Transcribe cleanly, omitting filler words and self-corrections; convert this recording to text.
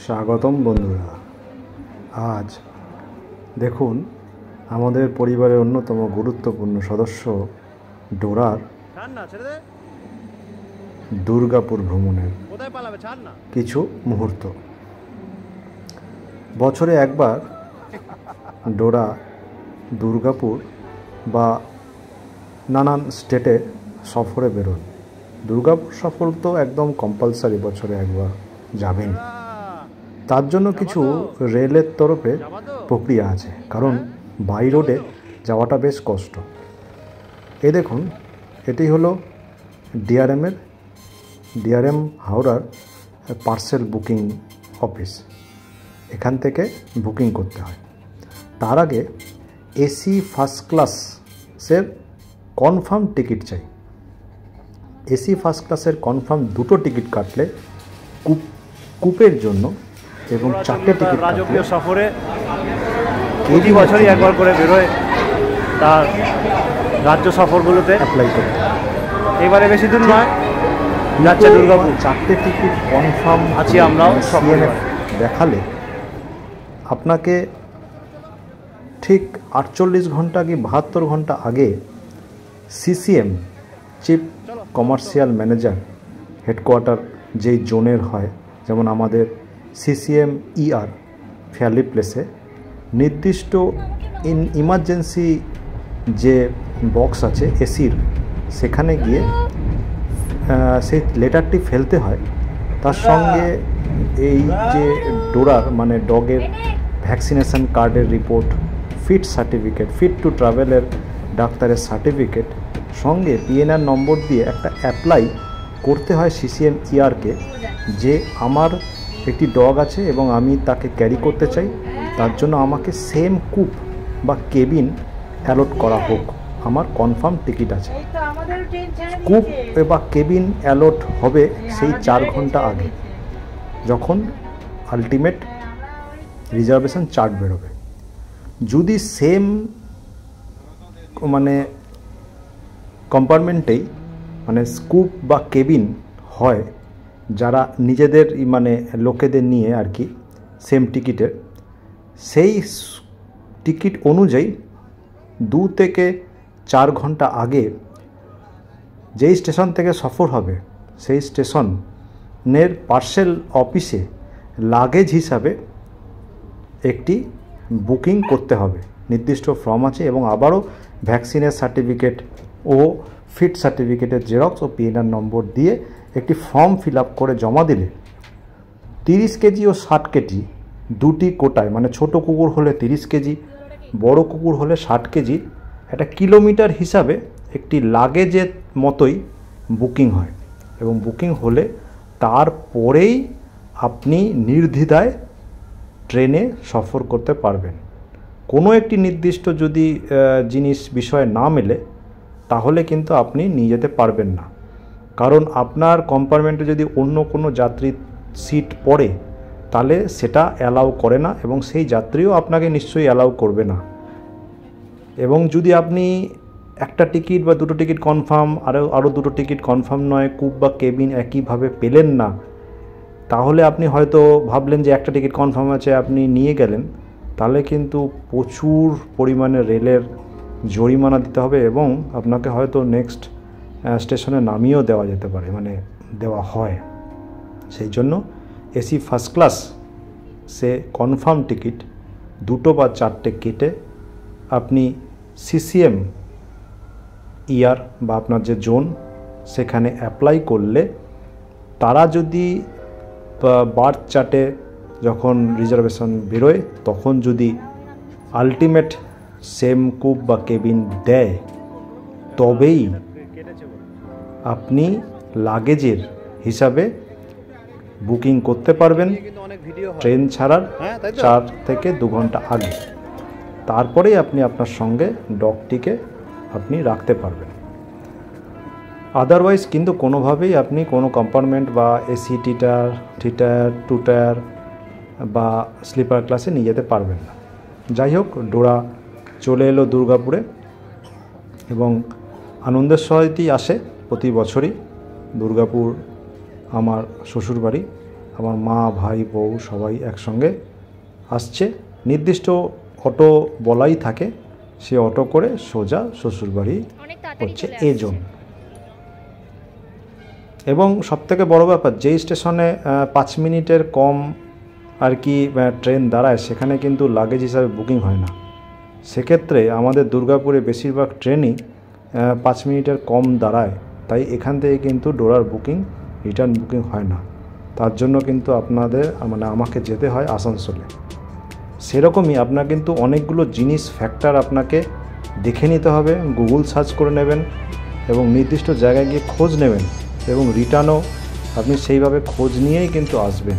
স্বাগতম বন্ধুরা। আজ দেখুন আমাদের পরিবারের অন্যতম গুরুত্বপূর্ণ সদস্য ডোরার দুর্গাপুর ভ্রমণের কিছু মুহূর্ত। বছরে একবার ডোরা দুর্গাপুর বা নানান স্টেটে সফরে বেরোন। দুর্গাপুর সফর তো একদম কম্পালসারি, বছরে একবার যাবেন। তার জন্য কিছু রেলের তরফে প্রক্রিয়া আছে, কারণ বাই রোডে যাওয়াটা বেশ কষ্ট। এই দেখুন, এটি হলো ডিআরএম হাওড়ার পার্সেল বুকিং অফিস। এখান থেকে বুকিং করতে হয়। তার আগে এসি ফার্স্ট ক্লাসের কনফার্ম টিকিট চাই। এসি ফার্স্ট ক্লাসের কনফার্ম দুটো টিকিট কাটলে কুপের জন্য এবং 4টে টিকিট রাজকীয় সফরে প্রতি বছরই একবার করে বেরোয় তার রাজ্য সফরগুলোতে অ্যাপ্লাই করতে। এবারে বেশি দূর নয়, যাচ্ছে দুর্গাপুর। 4টে টিকিট কনফার্ম আছি আমরাও সফরে। দেখালে আপনাকে ঠিক 48 ঘন্টা কি 72 ঘন্টা আগে CCM chief commercial manager headquarter যেই জোনের হয়, যেমন আমাদের সিসিএম ইআর ফেয়ারলি প্লেসে নির্দিষ্ট ইমার্জেন্সি যে বক্স আছে এসির, সেখানে গিয়ে সেই লেটারটি ফেলতে হয়। তার সঙ্গে এই যে ডোরার মানে ডগের ভ্যাকসিনেশন কার্ডের report, fit certificate, fit to ট্রাভেলের ডাক্তারের সার্টিফিকেট, সঙ্গে পিএনআর নম্বর দিয়ে একটা অ্যাপ্লাই করতে হয় সিসিএম ইআরকে, যে আমার একটি ডগ আছে এবং আমি তাকে ক্যারি করতে চাই, তার জন্য আমাকে সেম কুপ বা কেবিন অ্যালট করা হোক, আমার কনফার্ম টিকিট আছে। কুপ বা কেবিন অ্যালট হবে সেই 4 ঘন্টা আগে, যখন আলটিমেট রিজার্ভেশন চার্ট বেরোবে। যদি সেম মানে কম্পার্টমেন্টেই মানে স্কুপ বা কেবিন হয়, যারা নিজেদের মানে লোকেদের নিয়ে আর কি সেম টিকিটের, সেই টিকিট অনুযায়ী 2 থেকে 4 ঘন্টা আগে যেই স্টেশন থেকে সফর হবে সেই স্টেশনের পার্সেল অফিসে লাগেজ হিসাবে একটি বুকিং করতে হবে। নির্দিষ্ট ফর্ম আছে এবং আবারও ভ্যাকসিনের সার্টিফিকেট ও ফিট সার্টিফিকেটের জেরক্স ও পিএনআর নম্বর দিয়ে একটি ফর্ম ফিল আপ করে জমা দিলে 30 কেজি ও 60 কেজি দুটি কোটায়, মানে ছোট কুকুর হলে 30 কেজি, বড় কুকুর হলে 60 কেজি, একটা কিলোমিটার হিসাবে একটি লাগেজের মতোই বুকিং হয়। এবং বুকিং হলে তারপরেই আপনি নির্দ্বিধায় ট্রেনে সফর করতে পারবেন। কোনো একটি নির্দিষ্ট যদি বিষয় না মেলে, তাহলে কিন্তু আপনি নিয়ে যেতে পারবেন না। কারণ আপনার কম্পার্টমেন্টে যদি অন্য কোনো যাত্রীর সিট পড়ে, তাহলে সেটা অ্যালাউ করে না এবং সেই যাত্রীও আপনাকে নিশ্চয়ই অ্যালাউ করবে না। এবং যদি আপনি একটা টিকিট বা দুটো টিকিট কনফার্ম, আরও দুটো টিকিট কনফার্ম নয়, কুপ বা কেবিন একইভাবে পেলেন না, তাহলে আপনি হয়তো ভাবলেন যে একটা টিকিট কনফার্ম আছে, আপনি নিয়ে গেলেন, তাহলে কিন্তু প্রচুর পরিমাণে রেলের জরিমানা দিতে হবে এবং আপনাকে হয়তো নেক্সট স্টেশনে নামিয়েও দেওয়া যেতে পারে, মানে দেওয়া হয়। সেই জন্য এসি ফার্স্ট ক্লাস সে কনফার্ম টিকিট 2 বা 4টে কেটে আপনি সিসিএম ইয়ার বা আপনার যে জোন সেখানে অ্যাপ্লাই করলে, তারা যদি বার্থ চার্টে যখন রিজার্ভেশন বেরোয় তখন যদি আলটিমেট সেম কুপ বা কেবিন দেয়, তবেই আপনি লাগেজের হিসাবে বুকিং করতে পারবেন ট্রেন ছাড়ার 4 থেকে 2 ঘন্টা আগে। তারপরেই আপনি আপনার সঙ্গে ডগটিকে আপনি রাখতে পারবেন। আদারওয়াইজ কিন্তু কোনোভাবেই আপনি কোনো কম্পার্টমেন্ট বা এসি থিটার 2 টায়ার বা স্লিপার ক্লাসে নিয়ে যেতে পারবেন না। যাই হোক, ডোরা চলে এলো দুর্গাপুরে এবং আনন্দের সহিতই আসে প্রতি বছরই। দুর্গাপুর আমার শ্বশুরবাড়ি আমার মা ভাই বউ সবাই একসঙ্গে আসছে। নির্দিষ্ট অটো বলাই থাকে, সে অটো করে সোজা শ্বশুরবাড়ি হচ্ছে এজন। এবং সবথেকে বড় ব্যাপার, যেই স্টেশনে 5 মিনিটের কম আর কি ট্রেন দাঁড়ায় সেখানে কিন্তু লাগেজ হিসাবে বুকিং হয় না। সেক্ষেত্রে আমাদের দুর্গাপুরে বেশিরভাগ ট্রেনই 5 মিনিটের কম দাঁড়ায়, তাই এখান থেকে কিন্তু ডোরার বুকিং রিটার্ন বুকিং হয় না। তার জন্য কিন্তু আপনাদের আমাকে যেতে হয় আসানসোলে। সেরকমই আপনার কিন্তু অনেকগুলো জিনিস ফ্যাক্টর আপনাকে দেখে নিতে হবে, গুগল সার্চ করে নেবেন এবং নির্দিষ্ট জায়গায় গিয়ে খোঁজ নেবেন এবং রিটার্নও আপনি সেইভাবে খোঁজ নিয়েই কিন্তু আসবেন।